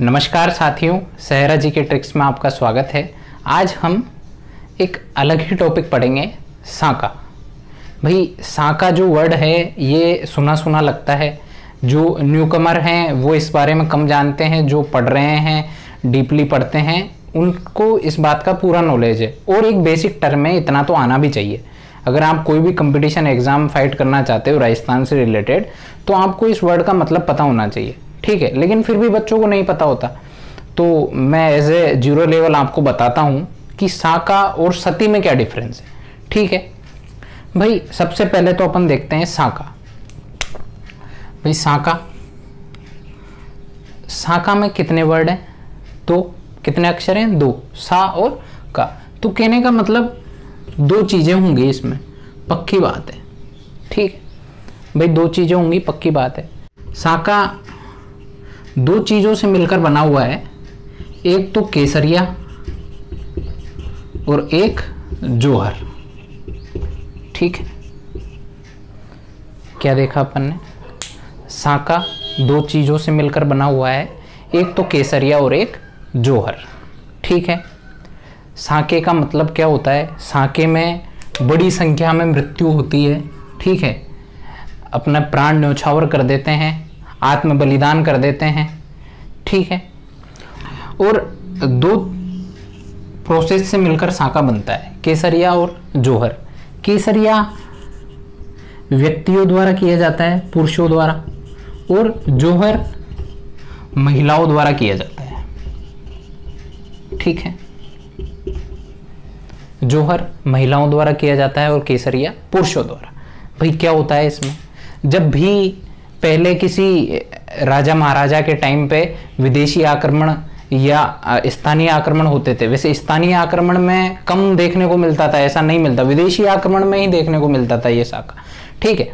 नमस्कार साथियों, सहरा जी के ट्रिक्स में आपका स्वागत है। आज हम एक अलग ही टॉपिक पढ़ेंगे, साका। भाई साका जो वर्ड है ये सुना सुना लगता है। जो न्यूकमर हैं वो इस बारे में कम जानते हैं, जो पढ़ रहे हैं, डीपली पढ़ते हैं, उनको इस बात का पूरा नॉलेज है। और एक बेसिक टर्म है, इतना तो आना भी चाहिए। अगर आप कोई भी कंपटीशन एग्जाम फाइट करना चाहते हो राजस्थान से रिलेटेड, तो आपको इस वर्ड का मतलब पता होना चाहिए, ठीक है। लेकिन फिर भी बच्चों को नहीं पता होता, तो मैं एज ए जीरो लेवल आपको बताता हूं कि साका और सती में क्या डिफरेंस है, ठीक है। भाई सबसे पहले तो अपन देखते हैं साका। भाई साका में कितने वर्ड हैं? तो कितने अक्षर हैं? दो, सा और का। तो कहने का मतलब दो चीजें होंगी इसमें, पक्की बात है, ठीक है। भाई दो चीजें होंगी, पक्की बात है। साका दो चीजों से मिलकर बना हुआ है, एक तो केसरिया और एक जोहर, ठीक है। क्या देखा अपन ने? साका दो चीजों से मिलकर बना हुआ है, एक तो केसरिया और एक जोहर, ठीक है। साके का मतलब क्या होता है? साके में बड़ी संख्या में मृत्यु होती है, ठीक है। अपना प्राण न्यौछावर कर देते हैं, आत्म बलिदान कर देते हैं, ठीक है। और दो प्रोसेस से मिलकर साका बनता है, केसरिया और जोहर। केसरिया व्यक्तियों द्वारा किया जाता है, पुरुषों द्वारा, और जोहर महिलाओं द्वारा किया जाता है, ठीक है। जोहर महिलाओं द्वारा किया जाता है और केसरिया पुरुषों द्वारा। भाई क्या होता है इसमें? जब भी पहले किसी राजा महाराजा के टाइम पे विदेशी आक्रमण या स्थानीय आक्रमण होते थे, वैसे स्थानीय आक्रमण में कम देखने को मिलता था, ऐसा नहीं मिलता, विदेशी आक्रमण में ही देखने को मिलता था ये साका, ठीक है।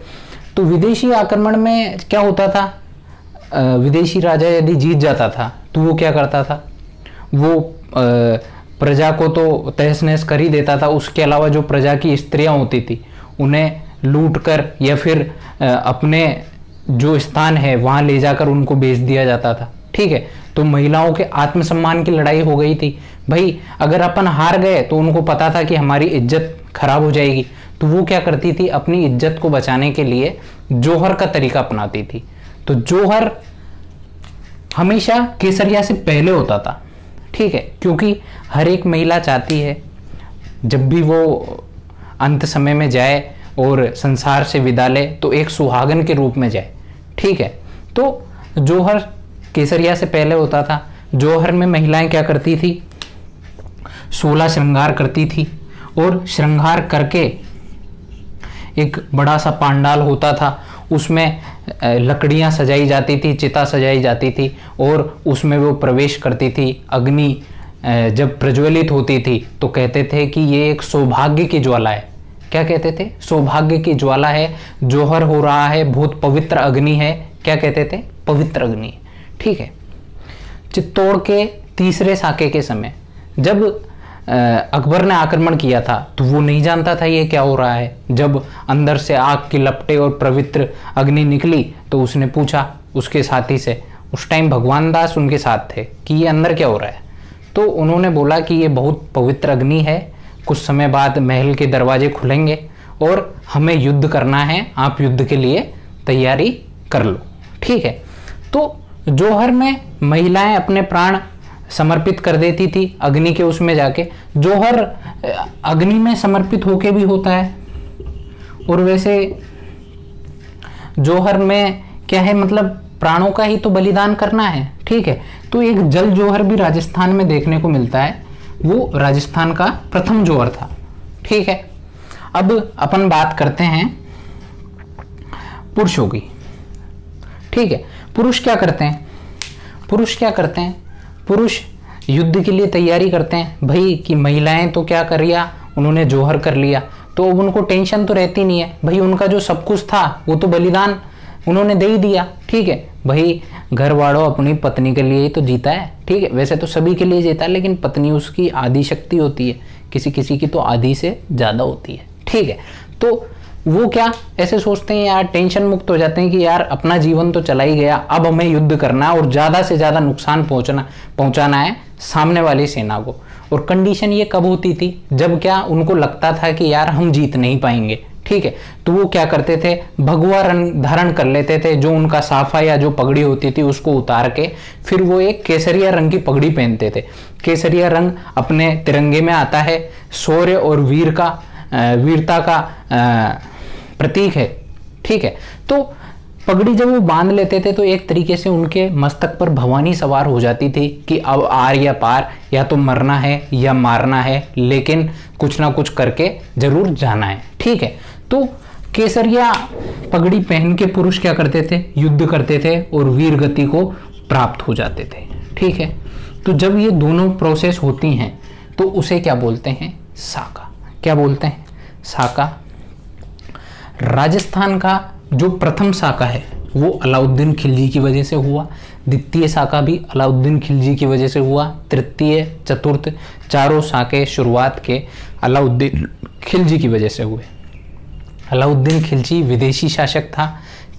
तो विदेशी आक्रमण में क्या होता था? विदेशी राजा यदि जीत जाता था तो वो क्या करता था? वो प्रजा को तो तहस नहस कर ही देता था। उसके अलावा जो प्रजा की स्त्रियां होती थी उन्हें लूट कर या फिर अपने जो स्थान है वहां ले जाकर उनको बेच दिया जाता था, ठीक है। तो महिलाओं के आत्मसम्मान की लड़ाई हो गई थी। भाई अगर अपन हार गए तो उनको पता था कि हमारी इज्जत खराब हो जाएगी, तो वो क्या करती थी? अपनी इज्जत को बचाने के लिए जोहर का तरीका अपनाती थी। तो जोहर हमेशा केसरिया से पहले होता था, ठीक है, क्योंकि हर एक महिला चाहती है जब भी वो अंत समय में जाए और संसार से विदा ले तो एक सुहागन के रूप में जाए, ठीक है। तो जोहर केसरिया से पहले होता था। जोहर में महिलाएं क्या करती थी? 16 श्रृंगार करती थी, और श्रृंगार करके एक बड़ा सा पांडाल होता था, उसमें लकड़ियां सजाई जाती थी, चिता सजाई जाती थी, और उसमें वो प्रवेश करती थी। अग्नि जब प्रज्वलित होती थी तो कहते थे कि ये एक सौभाग्य की ज्वाला है। क्या कहते थे? सौभाग्य की ज्वाला है, जोहर हो रहा है, बहुत पवित्र अग्नि है। क्या कहते थे? पवित्र अग्नि, ठीक है। चित्तौड़ के तीसरे साके के समय जब अकबर ने आक्रमण किया था तो वो नहीं जानता था ये क्या हो रहा है। जब अंदर से आग की लपटें और पवित्र अग्नि निकली तो उसने पूछा उसके साथी से, उस टाइम भगवान दास उनके साथ थे, कि ये अंदर क्या हो रहा है। तो उन्होंने बोला कि ये बहुत पवित्र अग्नि है, कुछ समय बाद महल के दरवाजे खुलेंगे और हमें युद्ध करना है, आप युद्ध के लिए तैयारी कर लो, ठीक है। तो जोहर में महिलाएं अपने प्राण समर्पित कर देती थी अग्नि के उसमें जाके। जोहर अग्नि में समर्पित होके भी होता है, और वैसे जोहर में क्या है, मतलब प्राणों का ही तो बलिदान करना है, ठीक है। तो एक जल जोहर भी राजस्थान में देखने को मिलता है, वो राजस्थान का प्रथम जोहर था, ठीक है। अब अपन बात करते हैं पुरुषों की, ठीक है। पुरुष क्या करते हैं? पुरुष युद्ध के लिए तैयारी करते हैं। भाई कि महिलाएं तो क्या कर लिया, उन्होंने जोहर कर लिया, तो अब उनको टेंशन तो रहती नहीं है। भाई उनका जो सब कुछ था वो तो बलिदान उन्होंने दे ही दिया, ठीक है। भाई घर वालों अपनी पत्नी के लिए ही तो जीता है, ठीक है। वैसे तो सभी के लिए जीता है, लेकिन पत्नी उसकी आधी शक्ति होती है, किसी किसी की तो आधी से ज्यादा होती है, ठीक है। तो वो क्या ऐसे सोचते हैं यार, टेंशन मुक्त हो जाते हैं कि यार अपना जीवन तो चला ही गया, अब हमें युद्ध करना है और ज़्यादा से ज़्यादा नुकसान पहुंचाना है सामने वाली सेना को। और कंडीशन ये कब होती थी, जब क्या उनको लगता था कि यार हम जीत नहीं पाएंगे, ठीक है, तो वो क्या करते थे, भगवा रंग धारण कर लेते थे, जो उनका साफा या जो पगड़ी होती थी उसको उतार के फिर वो एक केसरिया रंग की पगड़ी पहनते थे। केसरिया रंग अपने तिरंगे में आता है, शौर्य और वीरता का प्रतीक है, ठीक है। तो पगड़ी जब वो बांध लेते थे तो एक तरीके से उनके मस्तक पर भवानी सवार हो जाती थी कि अब आर या पार, या तो मरना है या मारना है, लेकिन कुछ ना कुछ करके जरूर जाना है, ठीक है। तो केसरिया पगड़ी पहन के पुरुष क्या करते थे, युद्ध करते थे और वीर गति को प्राप्त हो जाते थे, ठीक है। तो जब ये दोनों प्रोसेस होती हैं तो उसे क्या बोलते हैं, साका। क्या बोलते हैं, साका। राजस्थान का जो प्रथम साका है वो अलाउद्दीन खिलजी की वजह से हुआ, द्वितीय साका भी अलाउद्दीन खिलजी की वजह से हुआ, तृतीय चतुर्थ चारों साके शुरुआत के अलाउद्दीन खिलजी की वजह से हुए। अलाउद्दीन खिलजी विदेशी शासक था,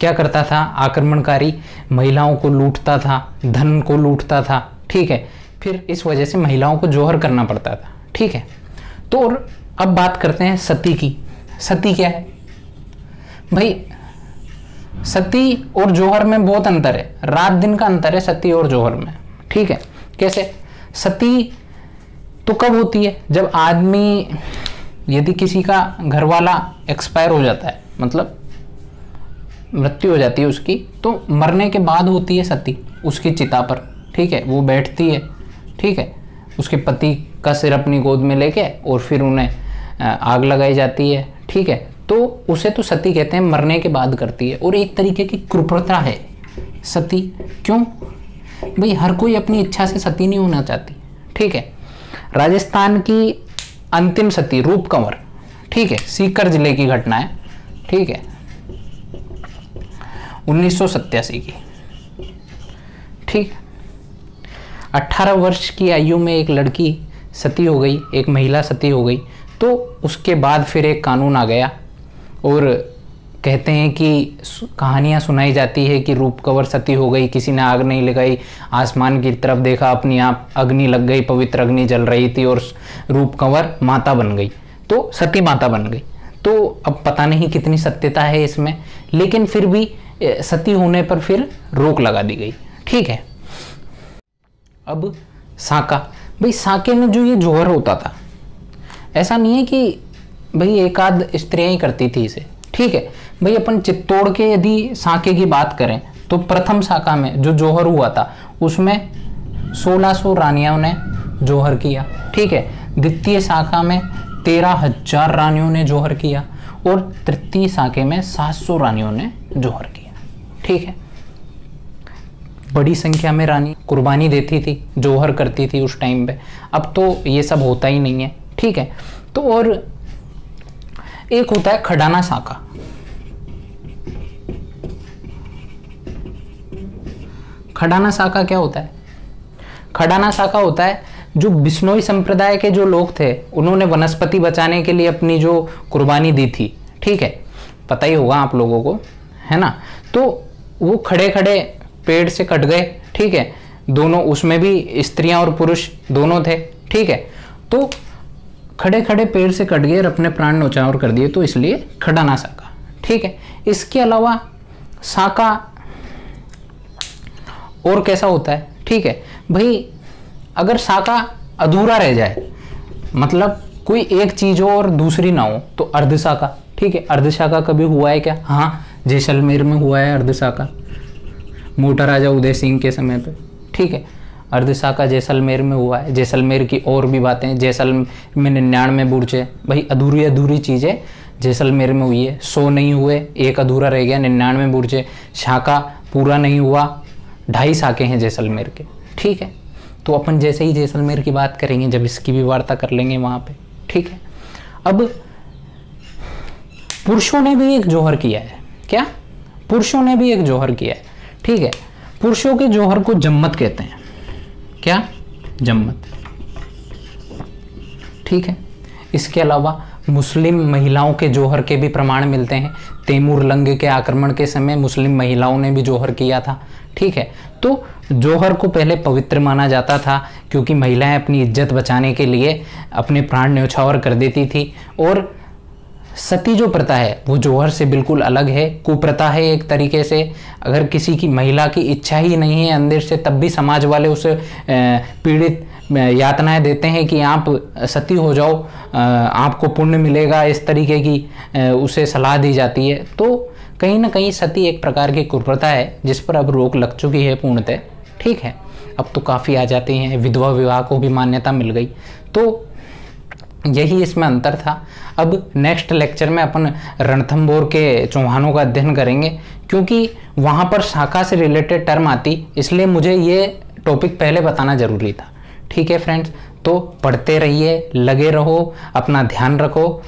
क्या करता था, आक्रमणकारी महिलाओं को लूटता था, धन को लूटता था, ठीक है। फिर इस वजह से महिलाओं को जौहर करना पड़ता था, ठीक है। तो और अब बात करते हैं सती की। सती क्या है भाई, सती और जौहर में बहुत अंतर है, रात दिन का अंतर है सती और जौहर में, ठीक है। कैसे, सती तो कब होती है, जब आदमी, यदि किसी का घर वाला एक्सपायर हो जाता है, मतलब मृत्यु हो जाती है उसकी, तो मरने के बाद होती है सती उसकी चिता पर, ठीक है। वो बैठती है, ठीक है, उसके पति का सिर अपनी गोद में लेके और फिर उन्हें आग लगाई जाती है, ठीक है। तो उसे तो सती कहते हैं, मरने के बाद करती है। और एक तरीके की क्रूरता है सती, क्यों भाई, हर कोई अपनी इच्छा से सती नहीं होना चाहती, ठीक है। राजस्थान की अंतिम सती रूप कंवर, ठीक है, सीकर जिले की घटना है, ठीक है, 1987 की, ठीक। 18 वर्ष की आयु में एक लड़की सती हो गई, एक महिला सती हो गई, तो उसके बाद फिर एक कानून आ गया और कहते हैं कि कहानियाँ सुनाई जाती है कि रूप कंवर सती हो गई, किसी ने आग नहीं लगाई, आसमान की तरफ देखा, अपनी आप अग्नि लग गई, पवित्र अग्नि जल रही थी और रूप कंवर माता बन गई, तो सती माता बन गई। तो अब पता नहीं कितनी सत्यता है इसमें, लेकिन फिर भी सती होने पर फिर रोक लगा दी गई, ठीक है। अब साका, भाई साके में जो ये जौहर होता था, ऐसा नहीं है कि भाई एक आध स्त्रियां ही करती थी इसे, ठीक है। भाई अपन चित्तौड़ के यदि साके की बात करें तो प्रथम साका में जो जौहर हुआ था उसमें 1600 रानियों ने जौहर किया, ठीक है। द्वितीय साका में 13,000 रानियों ने जौहर किया और तृतीय साके में 700 रानियों ने जौहर किया, ठीक है। बड़ी संख्या में रानी कुर्बानी देती थी, जौहर करती थी उस टाइम पे। अब तो ये सब होता ही नहीं है, ठीक है। तो और एक होता है खडाना साका। खडाना साका क्या होता है, खडाना साका होता है जो बिश्नोई संप्रदाय के जो लोग थे उन्होंने वनस्पति बचाने के लिए अपनी जो कुर्बानी दी थी, ठीक है, पता ही होगा आप लोगों को, है ना। तो वो खड़े खड़े पेड़ से कट गए, ठीक है, दोनों, उसमें भी स्त्रियां और पुरुष दोनों थे, ठीक है। तो खड़े खड़े पेड़ से कट गए और अपने प्राण न्यौछावर कर दिए, तो इसलिए खडाना साका, ठीक है। इसके अलावा साका और कैसा होता है, ठीक है भाई, अगर साका अधूरा रह जाए, मतलब कोई एक चीज हो और दूसरी ना हो, तो अर्ध साका, ठीक है। अर्ध साका कभी हुआ है क्या, हाँ, जैसलमेर में हुआ है अर्ध साका, मोटा राजा उदय सिंह के समय पे, ठीक है। अर्ध साका जैसलमेर में हुआ है। जैसलमेर की और भी बातें, जैसलमेर में 99 बुर्जे, भाई अधूरी अधूरी चीज़ें जैसलमेर में हुई है। 100 नहीं हुए, एक अधूरा रह गया, 99 बुर्जे, साका पूरा नहीं हुआ, 2.5 साके हैं जैसलमेर के, ठीक है। तो अपन जैसे ही जैसलमेर की बात करेंगे, जब इसकी भी वार्ता कर लेंगे वहाँ पे, ठीक है। अब पुरुषों ने भी एक जौहर किया है, क्या, पुरुषों ने भी एक जौहर किया है, ठीक है। पुरुषों के जौहर को जम्मत कहते हैं, क्या, जम्मत, ठीक है। इसके अलावा मुस्लिम महिलाओं के जौहर के भी प्रमाण मिलते हैं। तैमूर लंग के आक्रमण के समय मुस्लिम महिलाओं ने भी जौहर किया था। ठीक है, तो जौहर को पहले पवित्र माना जाता था क्योंकि महिलाएं अपनी इज्जत बचाने के लिए अपने प्राण न्यौछावर कर देती थी। और सती जो प्रथा है वो जौहर से बिल्कुल अलग है, कुप्रथा है एक तरीके से। अगर किसी की महिला की इच्छा ही नहीं है अंदर से, तब भी समाज वाले उसे पीड़ित यातनाएं देते हैं कि आप सती हो जाओ, आपको पुण्य मिलेगा, इस तरीके की उसे सलाह दी जाती है। तो कहीं ना कहीं सती एक प्रकार की कुप्रथा है जिस पर अब रोक लग चुकी है पूर्णतः। ठीक है, अब तो काफ़ी आ जाती हैं, विधवा विवाह को भी मान्यता मिल गई। तो यही इसमें अंतर था। अब नेक्स्ट लेक्चर में अपन रणथंभौर के चौहानों का अध्ययन करेंगे क्योंकि वहाँ पर शाखा से रिलेटेड टर्म आती, इसलिए मुझे ये टॉपिक पहले बताना ज़रूरी था। ठीक है फ्रेंड्स, तो पढ़ते रहिए, लगे रहो, अपना ध्यान रखो।